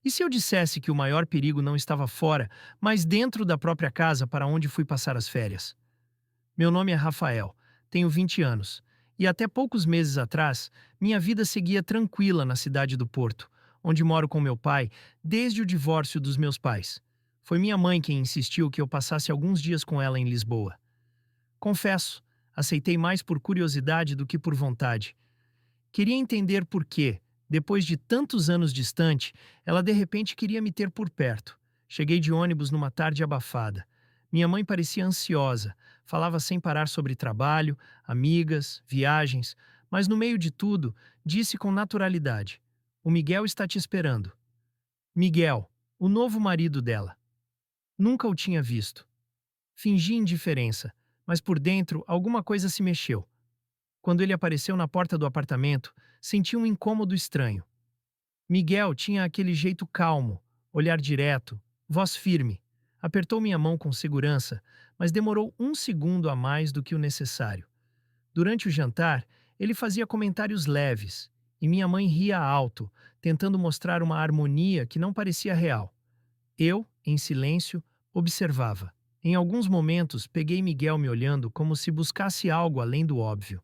E se eu dissesse que o maior perigo não estava fora, mas dentro da própria casa para onde fui passar as férias? Meu nome é Rafael, tenho 20 anos, e até poucos meses atrás, minha vida seguia tranquila na cidade do Porto, onde moro com meu pai desde o divórcio dos meus pais. Foi minha mãe quem insistiu que eu passasse alguns dias com ela em Lisboa. Confesso, aceitei mais por curiosidade do que por vontade. Queria entender por que, depois de tantos anos distante, ela de repente queria me ter por perto. Cheguei de ônibus numa tarde abafada. Minha mãe parecia ansiosa, falava sem parar sobre trabalho, amigas, viagens, mas no meio de tudo, disse com naturalidade: "O Miguel está te esperando." Miguel, o novo marido dela. Nunca o tinha visto. Fingi indiferença, mas por dentro alguma coisa se mexeu. Quando ele apareceu na porta do apartamento, senti um incômodo estranho. Miguel tinha aquele jeito calmo, olhar direto, voz firme. Apertou minha mão com segurança, mas demorou um segundo a mais do que o necessário. Durante o jantar, ele fazia comentários leves, e minha mãe ria alto, tentando mostrar uma harmonia que não parecia real. Eu, em silêncio, observava. Em alguns momentos, peguei Miguel me olhando como se buscasse algo além do óbvio.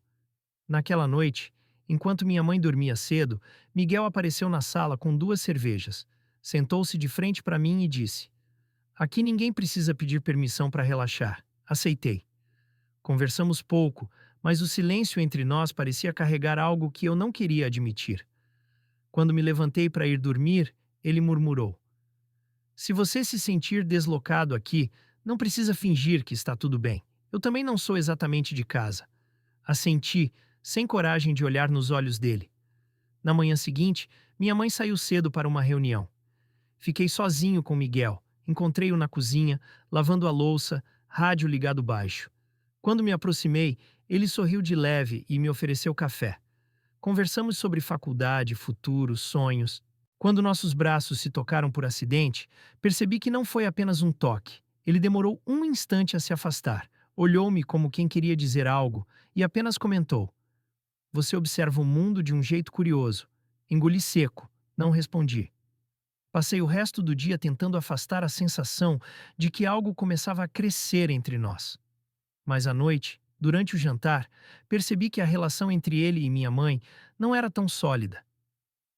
Naquela noite, enquanto minha mãe dormia cedo, Miguel apareceu na sala com 2 cervejas. Sentou-se de frente para mim e disse: "Aqui ninguém precisa pedir permissão para relaxar." Aceitei. Conversamos pouco, mas o silêncio entre nós parecia carregar algo que eu não queria admitir. Quando me levantei para ir dormir, ele murmurou: "Se você se sentir deslocado aqui, não precisa fingir que está tudo bem. Eu também não sou exatamente de casa." Assenti, sem coragem de olhar nos olhos dele. Na manhã seguinte, minha mãe saiu cedo para uma reunião. Fiquei sozinho com Miguel. Encontrei-o na cozinha, lavando a louça, rádio ligado baixo. Quando me aproximei, ele sorriu de leve e me ofereceu café. Conversamos sobre faculdade, futuro, sonhos. Quando nossos braços se tocaram por acidente, percebi que não foi apenas um toque. Ele demorou um instante a se afastar, olhou-me como quem queria dizer algo e apenas comentou: "Você observa o mundo de um jeito curioso." Engoli seco, não respondi. Passei o resto do dia tentando afastar a sensação de que algo começava a crescer entre nós. Mas à noite, durante o jantar, percebi que a relação entre ele e minha mãe não era tão sólida.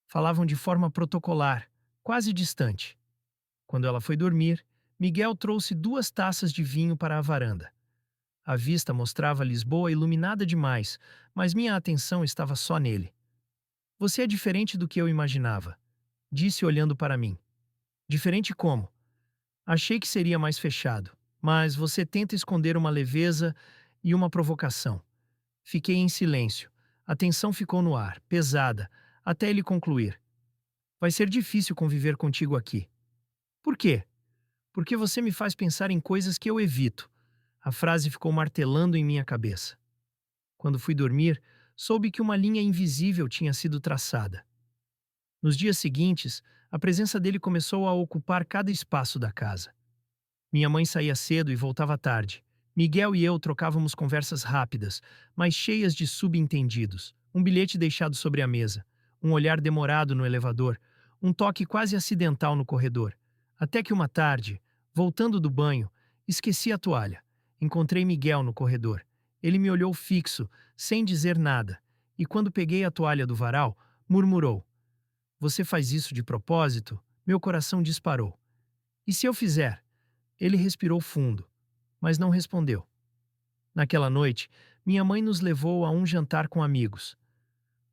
Falavam de forma protocolar, quase distante. Quando ela foi dormir, Miguel trouxe 2 taças de vinho para a varanda. A vista mostrava Lisboa iluminada demais, mas minha atenção estava só nele. "Você é diferente do que eu imaginava", disse olhando para mim. "Diferente como?" "Achei que seria mais fechado, mas você tenta esconder uma leveza e uma provocação." Fiquei em silêncio. A tensão ficou no ar, pesada, até ele concluir: "Vai ser difícil conviver contigo aqui." "Por quê?" "Porque você me faz pensar em coisas que eu evito." A frase ficou martelando em minha cabeça. Quando fui dormir, soube que uma linha invisível tinha sido traçada. Nos dias seguintes, a presença dele começou a ocupar cada espaço da casa. Minha mãe saía cedo e voltava tarde. Miguel e eu trocávamos conversas rápidas, mas cheias de subentendidos. Um bilhete deixado sobre a mesa, um olhar demorado no elevador, um toque quase acidental no corredor. Até que uma tarde, voltando do banho, esqueci a toalha. Encontrei Miguel no corredor. Ele me olhou fixo, sem dizer nada, e quando peguei a toalha do varal, murmurou: "Você faz isso de propósito?" Meu coração disparou. "E se eu fizer?" Ele respirou fundo, mas não respondeu. Naquela noite, minha mãe nos levou a um jantar com amigos.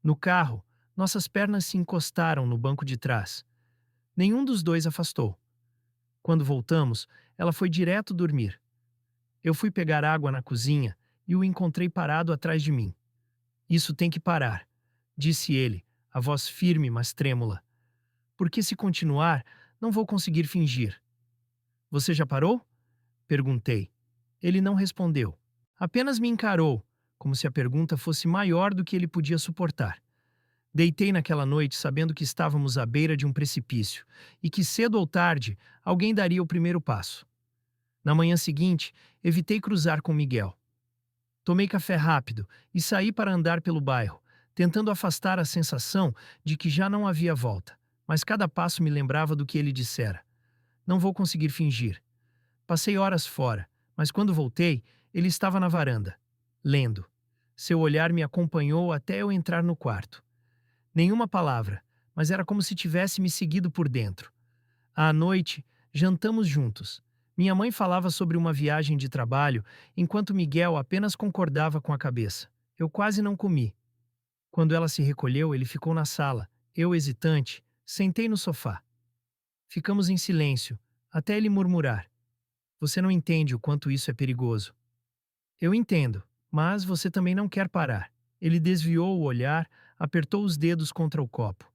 No carro, nossas pernas se encostaram no banco de trás. Nenhum dos dois afastou. Quando voltamos, ela foi direto dormir. Eu fui pegar água na cozinha e o encontrei parado atrás de mim. "Isso tem que parar", disse ele, a voz firme mas trêmula. "Porque se continuar, não vou conseguir fingir." "Você já parou?" perguntei. Ele não respondeu. Apenas me encarou, como se a pergunta fosse maior do que ele podia suportar. Deitei naquela noite sabendo que estávamos à beira de um precipício e que cedo ou tarde alguém daria o primeiro passo. Na manhã seguinte, evitei cruzar com Miguel. Tomei café rápido e saí para andar pelo bairro, tentando afastar a sensação de que já não havia volta. mas cada passo me lembrava do que ele dissera. Não vou conseguir fingir. Passei horas fora, mas quando voltei, ele estava na varanda, lendo. Seu olhar me acompanhou até eu entrar no quarto. Nenhuma palavra, mas era como se tivesse me seguido por dentro. À noite, jantamos juntos. Minha mãe falava sobre uma viagem de trabalho, enquanto Miguel apenas concordava com a cabeça. Eu quase não comi. Quando ela se recolheu, ele ficou na sala. Eu, hesitante, sentei no sofá. Ficamos em silêncio, até ele murmurar: "Você não entende o quanto isso é perigoso." Eu entendo, mas você também não quer parar. Ele desviou o olhar, apertou os dedos contra o copo.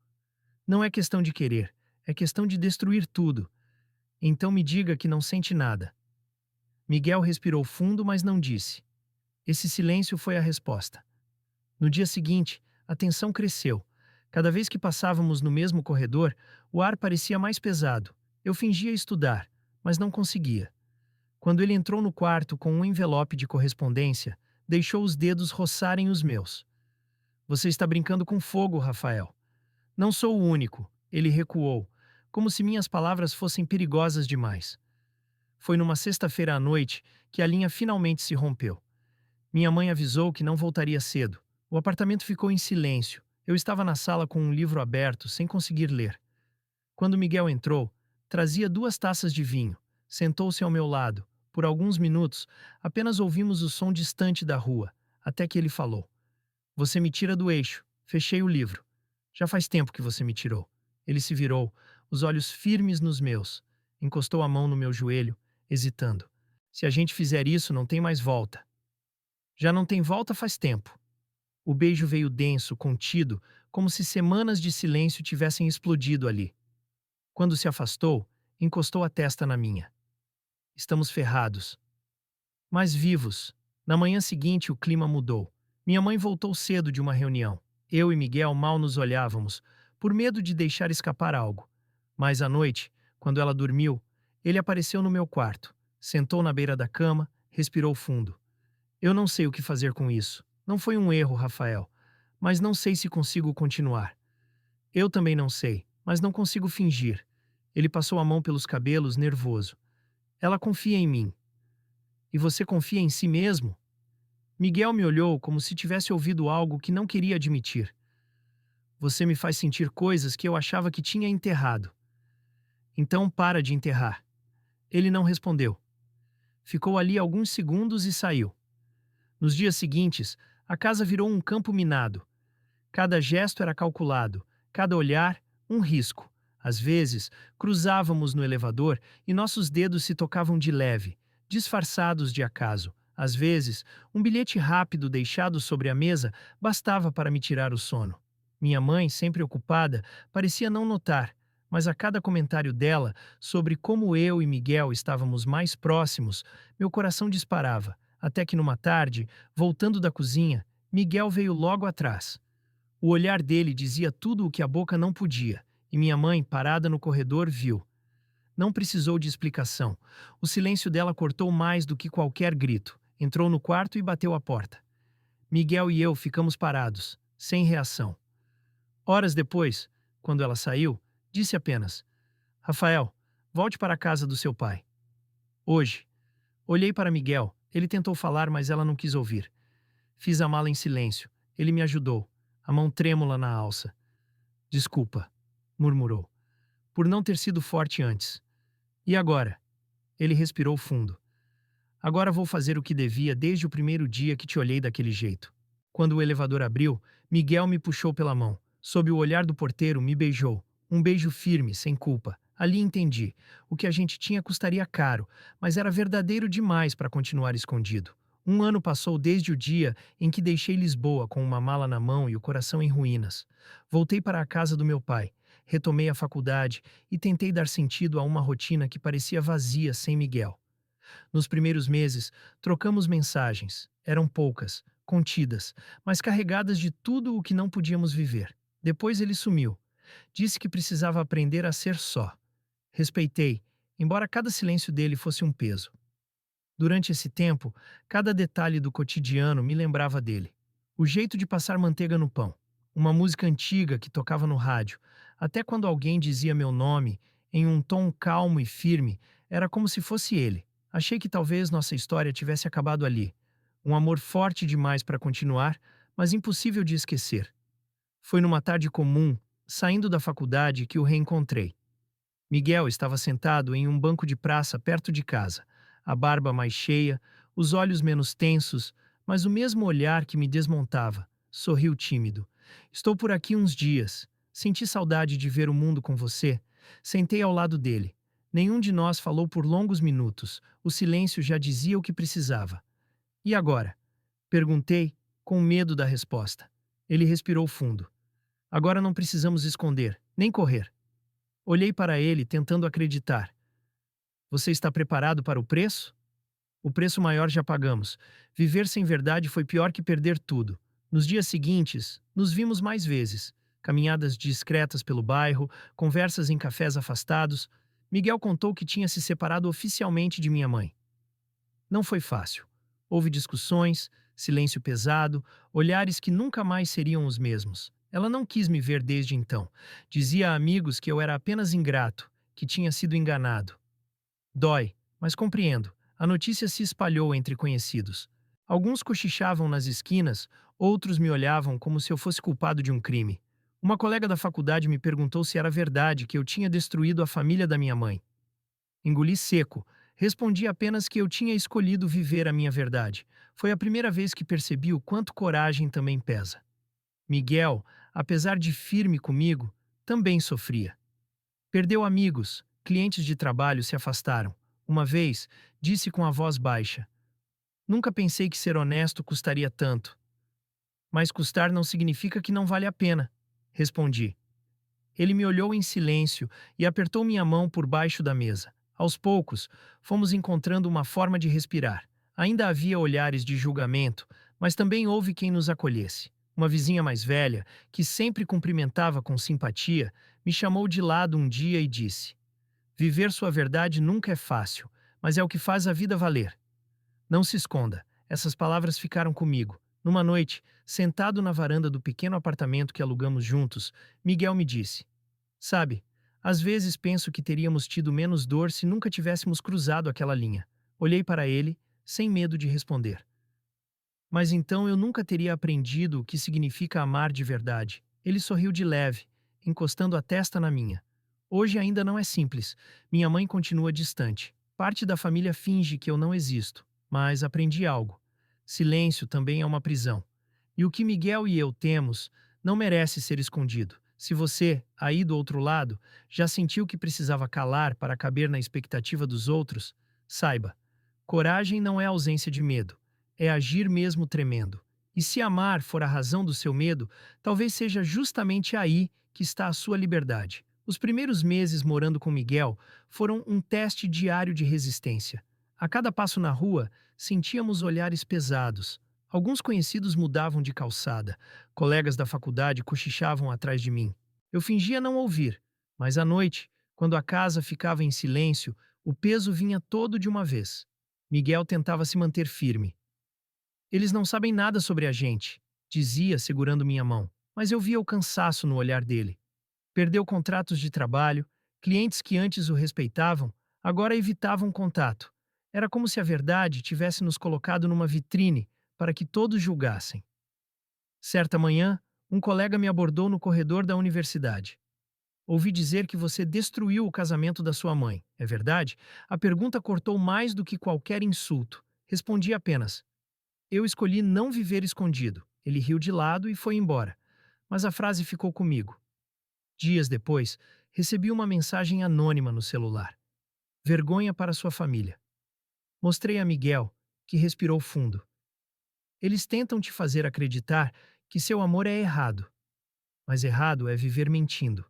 Não é questão de querer, é questão de destruir tudo. Então me diga que não sente nada. Miguel respirou fundo, mas não disse. Esse silêncio foi a resposta. No dia seguinte, a tensão cresceu. Cada vez que passávamos no mesmo corredor, o ar parecia mais pesado. Eu fingia estudar, mas não conseguia. Quando ele entrou no quarto com um envelope de correspondência, deixou os dedos roçarem os meus. Você está brincando com fogo, Rafael. Não sou o único, ele recuou, como se minhas palavras fossem perigosas demais. Foi numa sexta-feira à noite que a linha finalmente se rompeu. Minha mãe avisou que não voltaria cedo. O apartamento ficou em silêncio. Eu estava na sala com um livro aberto, sem conseguir ler. Quando Miguel entrou, trazia 2 taças de vinho. Sentou-se ao meu lado. Por alguns minutos, apenas ouvimos o som distante da rua, até que ele falou: "Você me tira do eixo." Fechei o livro. "Já faz tempo que você me tirou." Ele se virou, os olhos firmes nos meus. Encostou a mão no meu joelho, hesitando. "Se a gente fizer isso, não tem mais volta." "Já não tem volta faz tempo." O beijo veio denso, contido, como se semanas de silêncio tivessem explodido ali. Quando se afastou, encostou a testa na minha. "Estamos ferrados." Mas vivos. Na manhã seguinte, o clima mudou. Minha mãe voltou cedo de uma reunião. Eu e Miguel mal nos olhávamos, por medo de deixar escapar algo. Mas à noite, quando ela dormiu, ele apareceu no meu quarto. Sentou na beira da cama, respirou fundo. "Eu não sei o que fazer com isso. Não foi um erro, Rafael. Mas não sei se consigo continuar." "Eu também não sei, mas não consigo fingir." Ele passou a mão pelos cabelos, nervoso. "Ela confia em mim." "E você confia em si mesmo?" Miguel me olhou como se tivesse ouvido algo que não queria admitir. "Você me faz sentir coisas que eu achava que tinha enterrado." "Então para de enterrar." Ele não respondeu. Ficou ali alguns segundos e saiu. Nos dias seguintes, a casa virou um campo minado. Cada gesto era calculado, cada olhar, um risco. Às vezes, cruzávamos no elevador e nossos dedos se tocavam de leve, disfarçados de acaso. Às vezes, um bilhete rápido deixado sobre a mesa bastava para me tirar o sono. Minha mãe, sempre ocupada, parecia não notar, mas a cada comentário dela sobre como eu e Miguel estávamos mais próximos, meu coração disparava, até que numa tarde, voltando da cozinha, Miguel veio logo atrás. O olhar dele dizia tudo o que a boca não podia, e minha mãe, parada no corredor, viu. Não precisou de explicação. O silêncio dela cortou mais do que qualquer grito. Entrou no quarto e bateu a porta. Miguel e eu ficamos parados, sem reação. Horas depois, quando ela saiu, disse apenas: "Rafael, volte para a casa do seu pai." "Hoje." Olhei para Miguel. Ele tentou falar, mas ela não quis ouvir. Fiz a mala em silêncio. Ele me ajudou, a mão trêmula na alça. "Desculpa," murmurou, "por não ter sido forte antes." "E agora?" Ele respirou fundo. "Agora vou fazer o que devia desde o primeiro dia que te olhei daquele jeito." Quando o elevador abriu, Miguel me puxou pela mão. Sob o olhar do porteiro, me beijou. Um beijo firme, sem culpa. Ali entendi. O que a gente tinha custaria caro, mas era verdadeiro demais para continuar escondido. Um ano passou desde o dia em que deixei Lisboa com uma mala na mão e o coração em ruínas. Voltei para a casa do meu pai, retomei a faculdade e tentei dar sentido a uma rotina que parecia vazia sem Miguel. Nos primeiros meses, trocamos mensagens. Eram poucas, contidas, mas carregadas de tudo o que não podíamos viver. Depois ele sumiu. Disse que precisava aprender a ser só. Respeitei, embora cada silêncio dele fosse um peso. Durante esse tempo, cada detalhe do cotidiano me lembrava dele. O jeito de passar manteiga no pão, uma música antiga que tocava no rádio, Até quando alguém dizia meu nome, em um tom calmo e firme, era como se fosse ele. Achei que talvez nossa história tivesse acabado ali. Um amor forte demais para continuar, mas impossível de esquecer. Foi numa tarde comum, saindo da faculdade, que o reencontrei. Miguel estava sentado em um banco de praça perto de casa, a barba mais cheia, os olhos menos tensos, mas o mesmo olhar que me desmontava. Sorriu tímido. Estou por aqui uns dias. Senti saudade de ver o mundo com você. Sentei ao lado dele. Nenhum de nós falou por longos minutos. O silêncio já dizia o que precisava. E agora? Perguntei, com medo da resposta. Ele respirou fundo. Agora não precisamos esconder, nem correr. Olhei para ele, tentando acreditar. Você está preparado para o preço? O preço maior já pagamos. Viver sem verdade foi pior que perder tudo. Nos dias seguintes, nos vimos mais vezes. Caminhadas discretas pelo bairro, conversas em cafés afastados. Miguel contou que tinha se separado oficialmente de minha mãe. Não foi fácil. Houve discussões, silêncio pesado, olhares que nunca mais seriam os mesmos. Ela não quis me ver desde então. Dizia a amigos que eu era apenas ingrato, que tinha sido enganado. Dói, mas compreendo. A notícia se espalhou entre conhecidos. Alguns cochichavam nas esquinas, outros me olhavam como se eu fosse culpado de um crime. Uma colega da faculdade me perguntou se era verdade que eu tinha destruído a família da minha mãe. Engoli seco. Respondi apenas que eu tinha escolhido viver a minha verdade. Foi a primeira vez que percebi o quanto coragem também pesa. Miguel, apesar de firme comigo, também sofria. Perdeu amigos, clientes de trabalho se afastaram. Uma vez, disse com a voz baixa: Nunca pensei que ser honesto custaria tanto. Mas custar não significa que não vale a pena, respondi. Ele me olhou em silêncio e apertou minha mão por baixo da mesa. Aos poucos, fomos encontrando uma forma de respirar. Ainda havia olhares de julgamento, mas também houve quem nos acolhesse. Uma vizinha mais velha, que sempre cumprimentava com simpatia, me chamou de lado um dia e disse: Viver sua verdade nunca é fácil, mas é o que faz a vida valer. Não se esconda. Essas palavras ficaram comigo. Numa noite, sentado na varanda do pequeno apartamento que alugamos juntos, Miguel me disse: Sabe, às vezes penso que teríamos tido menos dor se nunca tivéssemos cruzado aquela linha. Olhei para ele, sem medo de responder. Mas então eu nunca teria aprendido o que significa amar de verdade. Ele sorriu de leve, encostando a testa na minha. Hoje ainda não é simples. Minha mãe continua distante. Parte da família finge que eu não existo. Mas aprendi algo. Silêncio também é uma prisão. E o que Miguel e eu temos não merece ser escondido. Se você, aí do outro lado, já sentiu que precisava calar para caber na expectativa dos outros, saiba, coragem não é ausência de medo, é agir mesmo tremendo. E se amar for a razão do seu medo, talvez seja justamente aí que está a sua liberdade. Os primeiros meses morando com Miguel foram um teste diário de resistência. A cada passo na rua, sentíamos olhares pesados. Alguns conhecidos mudavam de calçada. Colegas da faculdade cochichavam atrás de mim. Eu fingia não ouvir, mas à noite, quando a casa ficava em silêncio, o peso vinha todo de uma vez. Miguel tentava se manter firme. Eles não sabem nada sobre a gente, dizia, segurando minha mão, mas eu via o cansaço no olhar dele. Perdeu contratos de trabalho, clientes que antes o respeitavam, agora evitavam contato. Era como se a verdade tivesse nos colocado numa vitrine para que todos julgassem. Certa manhã, um colega me abordou no corredor da universidade. Ouvi dizer que você destruiu o casamento da sua mãe. É verdade? A pergunta cortou mais do que qualquer insulto. Respondi apenas: Eu escolhi não viver escondido. Ele riu de lado e foi embora. Mas a frase ficou comigo. Dias depois, recebi uma mensagem anônima no celular. Vergonha para sua família. Mostrei a Miguel, que respirou fundo. Eles tentam te fazer acreditar que seu amor é errado, mas errado é viver mentindo.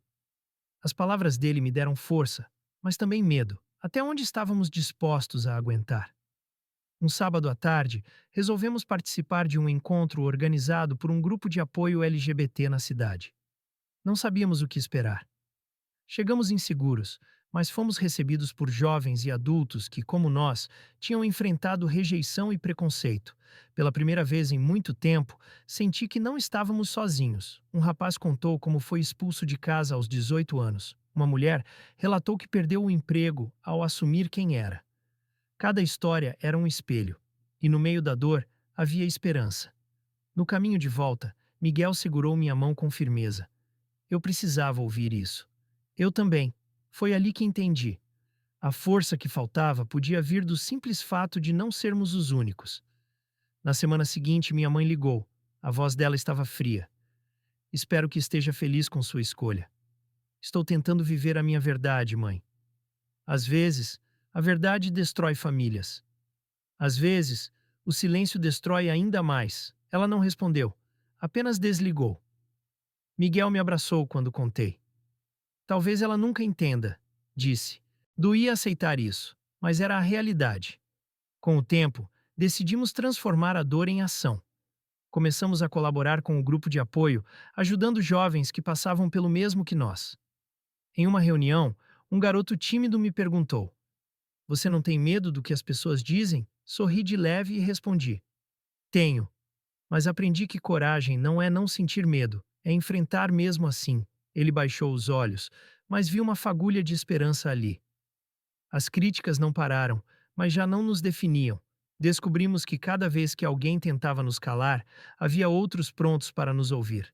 As palavras dele me deram força, mas também medo. Até onde estávamos dispostos a aguentar? Um sábado à tarde, resolvemos participar de um encontro organizado por um grupo de apoio LGBT na cidade. Não sabíamos o que esperar. Chegamos inseguros, mas fomos recebidos por jovens e adultos que, como nós, tinham enfrentado rejeição e preconceito. Pela primeira vez em muito tempo, senti que não estávamos sozinhos. Um rapaz contou como foi expulso de casa aos 18 anos. Uma mulher relatou que perdeu o emprego ao assumir quem era. Cada história era um espelho, e no meio da dor havia esperança. No caminho de volta, Miguel segurou minha mão com firmeza. Eu precisava ouvir isso. Eu também. Foi ali que entendi. A força que faltava podia vir do simples fato de não sermos os únicos. Na semana seguinte, minha mãe ligou. A voz dela estava fria. Espero que esteja feliz com sua escolha. Estou tentando viver a minha verdade, mãe. Às vezes, a verdade destrói famílias. Às vezes, o silêncio destrói ainda mais. Ela não respondeu, apenas desligou. Miguel me abraçou quando contei. Talvez ela nunca entenda, disse. Doía aceitar isso, mas era a realidade. Com o tempo, decidimos transformar a dor em ação. Começamos a colaborar com o grupo de apoio, ajudando jovens que passavam pelo mesmo que nós. Em uma reunião, um garoto tímido me perguntou: Você não tem medo do que as pessoas dizem? Sorri de leve e respondi: Tenho, mas aprendi que coragem não é não sentir medo, é enfrentar mesmo assim. Ele baixou os olhos, mas viu uma fagulha de esperança ali. As críticas não pararam, mas já não nos definiam. Descobrimos que cada vez que alguém tentava nos calar, havia outros prontos para nos ouvir.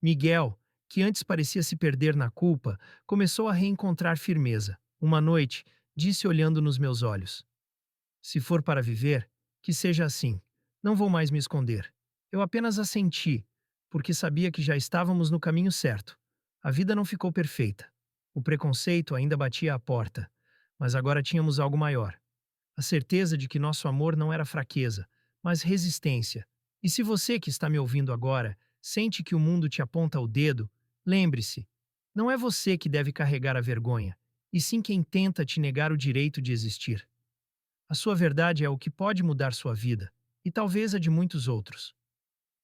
Miguel, que antes parecia se perder na culpa, começou a reencontrar firmeza. Uma noite, disse olhando nos meus olhos: Se for para viver, que seja assim. Não vou mais me esconder. Eu apenas assenti, porque sabia que já estávamos no caminho certo. A vida não ficou perfeita. O preconceito ainda batia à porta, mas agora tínhamos algo maior. A certeza de que nosso amor não era fraqueza, mas resistência. E se você que está me ouvindo agora sente que o mundo te aponta o dedo, lembre-se, não é você que deve carregar a vergonha, e sim quem tenta te negar o direito de existir. A sua verdade é o que pode mudar sua vida, e talvez a de muitos outros.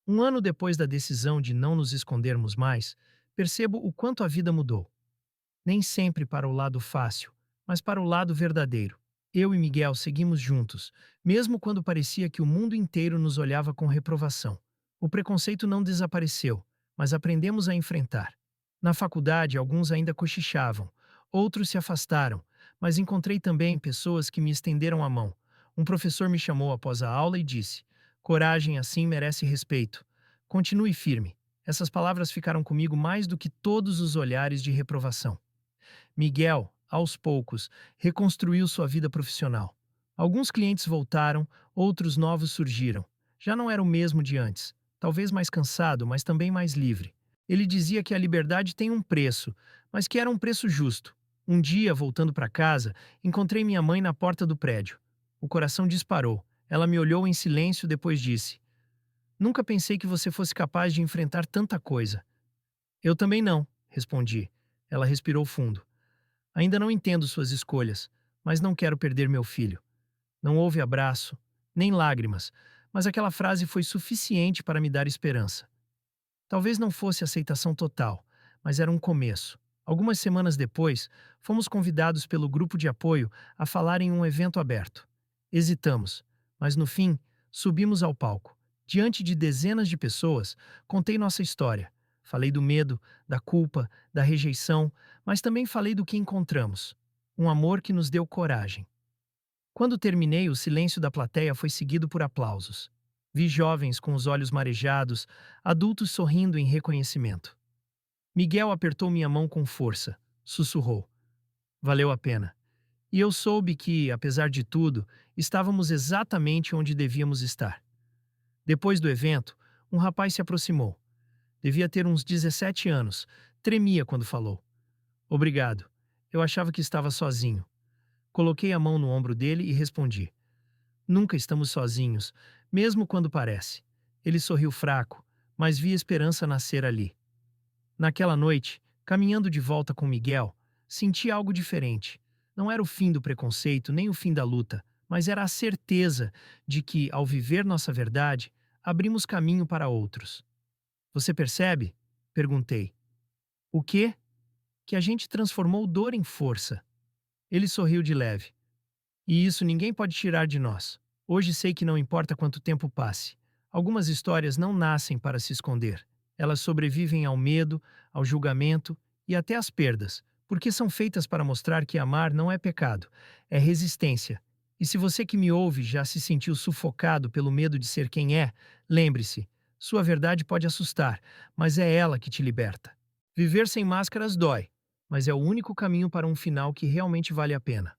Um ano depois da decisão de não nos escondermos mais, percebo o quanto a vida mudou. Nem sempre para o lado fácil, mas para o lado verdadeiro. Eu e Miguel seguimos juntos, mesmo quando parecia que o mundo inteiro nos olhava com reprovação. O preconceito não desapareceu, mas aprendemos a enfrentar. Na faculdade, alguns ainda cochichavam, outros se afastaram, mas encontrei também pessoas que me estenderam a mão. Um professor me chamou após a aula e disse: Coragem assim merece respeito. Continue firme. Essas palavras ficaram comigo mais do que todos os olhares de reprovação. Miguel, aos poucos, reconstruiu sua vida profissional. Alguns clientes voltaram, outros novos surgiram. Já não era o mesmo de antes, talvez mais cansado, mas também mais livre. Ele dizia que a liberdade tem um preço, mas que era um preço justo. Um dia, voltando para casa, encontrei minha mãe na porta do prédio. O coração disparou. Ela me olhou em silêncio, depois disse: Nunca pensei que você fosse capaz de enfrentar tanta coisa. Eu também não, respondi. Ela respirou fundo. Ainda não entendo suas escolhas, mas não quero perder meu filho. Não houve abraço, nem lágrimas, mas aquela frase foi suficiente para me dar esperança. Talvez não fosse aceitação total, mas era um começo. Algumas semanas depois, fomos convidados pelo grupo de apoio a falar em um evento aberto. Hesitamos, mas no fim, subimos ao palco. Diante de dezenas de pessoas, contei nossa história. Falei do medo, da culpa, da rejeição, mas também falei do que encontramos. Um amor que nos deu coragem. Quando terminei, o silêncio da plateia foi seguido por aplausos. Vi jovens com os olhos marejados, adultos sorrindo em reconhecimento. Miguel apertou minha mão com força, sussurrou: Valeu a pena. E eu soube que, apesar de tudo, estávamos exatamente onde devíamos estar. Depois do evento, um rapaz se aproximou. Devia ter uns 17 anos. Tremia quando falou. Obrigado. Eu achava que estava sozinho. Coloquei a mão no ombro dele e respondi: Nunca estamos sozinhos, mesmo quando parece. Ele sorriu fraco, mas vi esperança nascer ali. Naquela noite, caminhando de volta com Miguel, senti algo diferente. Não era o fim do preconceito nem o fim da luta, mas era a certeza de que, ao viver nossa verdade, abrimos caminho para outros. Você percebe? Perguntei. O quê? Que a gente transformou dor em força. Ele sorriu de leve. E isso ninguém pode tirar de nós. Hoje sei que não importa quanto tempo passe. Algumas histórias não nascem para se esconder. Elas sobrevivem ao medo, ao julgamento e até às perdas, porque são feitas para mostrar que amar não é pecado, é resistência. E se você que me ouve já se sentiu sufocado pelo medo de ser quem é, lembre-se: sua verdade pode assustar, mas é ela que te liberta. Viver sem máscaras dói, mas é o único caminho para um final que realmente vale a pena.